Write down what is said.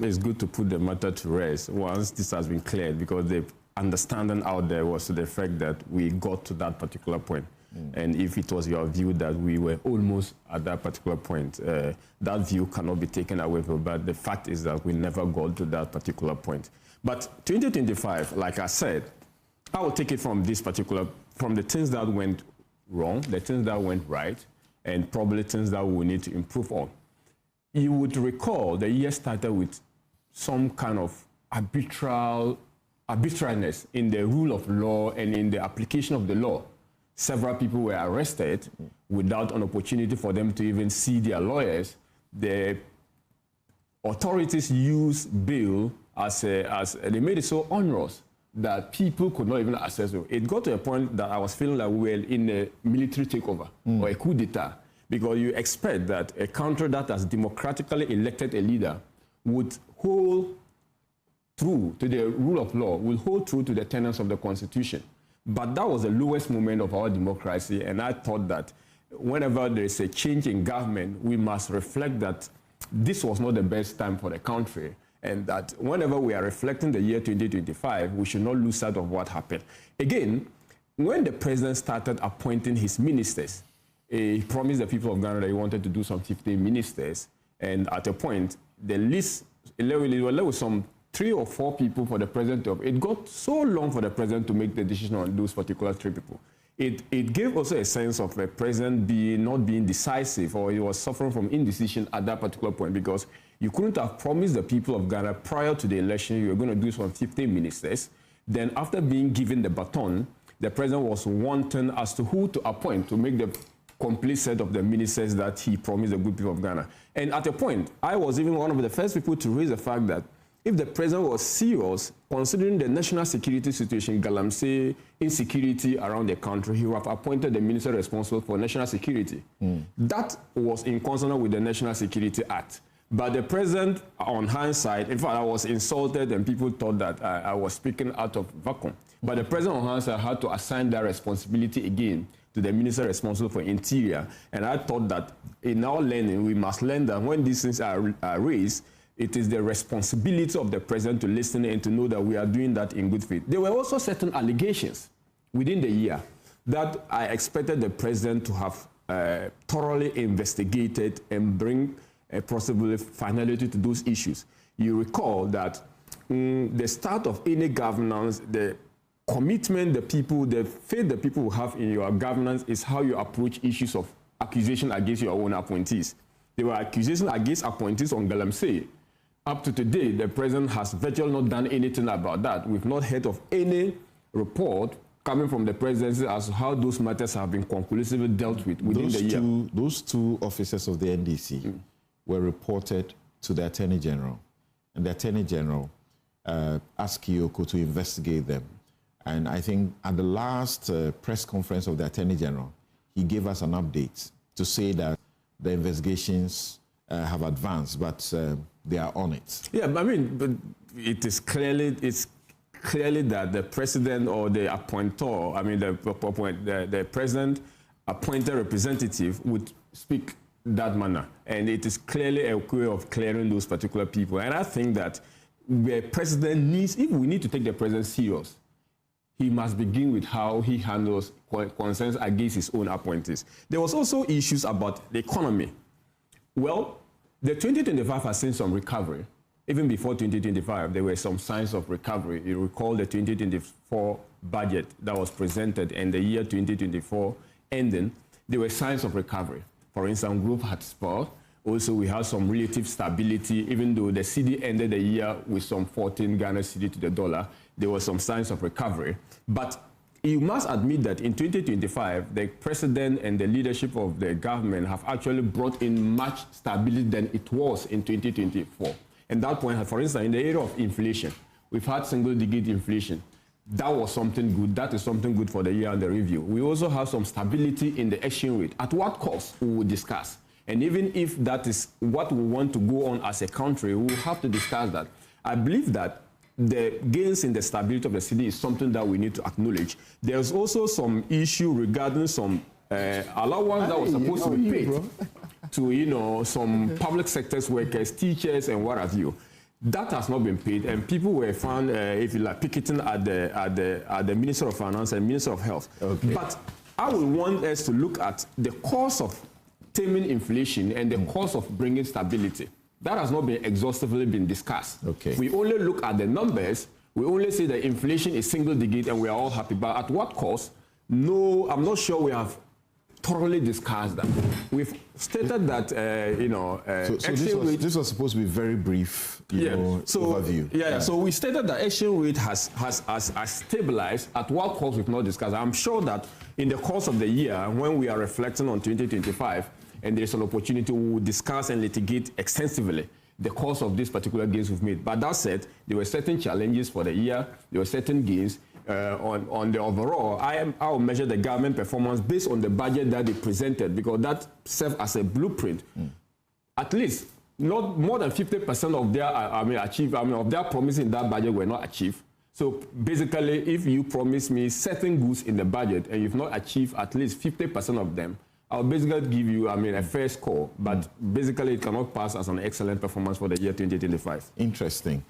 It's good to put the matter to rest once this has been cleared, because the understanding out there was to the fact that we got to that particular point. And if it was your view that we were almost at that particular point, that view cannot be taken away from. But the fact is that we never got to that particular point. But 2025, like I said, I will take it from this particular, from the things that went wrong, the things that went right, and probably things that we need to improve on. You would recall the year started with some kind of arbitrariness in the rule of law and in the application of the law. Several people were arrested without an opportunity for them to even see their lawyers. The authorities used bail they made it so onerous that people could not even access it. It got to a point that I was feeling like we were in a military takeover or a coup d'etat, because you expect that a country that has democratically elected a leader would hold true to the rule of law, will hold true to the tenets of the Constitution. But that was the lowest moment of our democracy, and I thought that whenever there is a change in government, we must reflect that this was not the best time for the country, and that whenever we are reflecting the year 2025, we should not lose sight of what happened. Again, when the president started appointing his ministers, he promised the people of Ghana that he wanted to do some 15 ministers, and at a point, the list, there was some 3 or 4 people for the president. It got so long for the president to make the decision on those particular 3 people. It gave also a sense of the president not being decisive, or he was suffering from indecision at that particular point, because you couldn't have promised the people of Ghana prior to the election you were going to do some 15 ministers. Then after being given the baton, the president was wanting as to who to appoint to make the complete set of the ministers that he promised the good people of Ghana. And at a point, I was even one of the first people to raise the fact that if the president was serious, considering the national security situation, galamsey insecurity around the country, he would have appointed the minister responsible for national security. That was in consonance with the National Security Act. But the president, on hindsight, in fact, I was insulted and people thought that I was speaking out of vacuum. But the president, on hindsight, had to assign that responsibility again to the minister responsible for interior. And I thought that in our learning, we must learn that when these things are raised, it is the responsibility of the president to listen and to know that we are doing that in good faith. There were also certain allegations within the year that I expected the president to have thoroughly investigated and bring a possible finality to those issues. You recall that the start of any governance, the commitment, the faith the people have in your governance is how you approach issues of accusation against your own appointees. There were accusations against appointees on galamsey. Up to today, the president has virtually not done anything about that. We've not heard of any report coming from the presidency as to how those matters have been conclusively dealt with within the year. Those 2 officers of the NDC were reported to the Attorney General, and the Attorney General asked Kyoko to investigate them. And I think at the last press conference of the Attorney General, he gave us an update to say that the investigations have advanced, but they are on it. Yeah, I mean, but it's clearly that the president or the appointor, I mean, the president appointed representative would speak that manner, and it is clearly a way of clearing those particular people. And I think that the president needs, if we need to take the president serious, he must begin with how he handles concerns against his own appointees. There was also issues about the economy. Well, the 2025 has seen some recovery. Even before 2025, there were some signs of recovery. You recall the 2024 budget that was presented and the year 2024 ending, there were signs of recovery. For instance, growth had spurred. Also, we had some relative stability, even though the cedi ended the year with some 14 Ghana cedi to the dollar, there were some signs of recovery. But you must admit that in 2025, the president and the leadership of the government have actually brought in much stability than it was in 2024. And that point, for instance, in the area of inflation, we've had single-digit inflation. That was something good. That is something good for the year under review. We also have some stability in the exchange rate. At what cost, we will discuss. And even if that is what we want to go on as a country, we will have to discuss that. I believe that the gains in the stability of the city is something that we need to acknowledge. There's also some issue regarding some allowance that was supposed to be paid to, some public sectors workers, teachers, and what have you. That has not been paid, and people were found, if you like, picketing at the Minister of Finance and Minister of Health. Okay. But I would want us to look at the cost of taming inflation and the cost of bringing stability. That has not been exhaustively been discussed. Okay. We only look at the numbers. We only say that inflation is single digit and we are all happy. But at what cost? No, I'm not sure we have thoroughly discussed that. We've stated that, so this was supposed to be very brief, overview. Yeah, so we stated that exchange rate has stabilized. At what cost we've not discussed. I'm sure that in the course of the year, when we are reflecting on 2025, and there's an opportunity to discuss and litigate extensively the cost of these particular gains we've made. But that said, there were certain challenges for the year, there were certain gains. On the overall, I will measure the government performance based on the budget that they presented, because that serves as a blueprint. At least, not more than 50% of their of their promises in that budget were not achieved. So basically, if you promise me certain goods in the budget and you've not achieved at least 50% of them, I'll basically give you, a fair score. But basically, it cannot pass as an excellent performance for the year 2025. Interesting.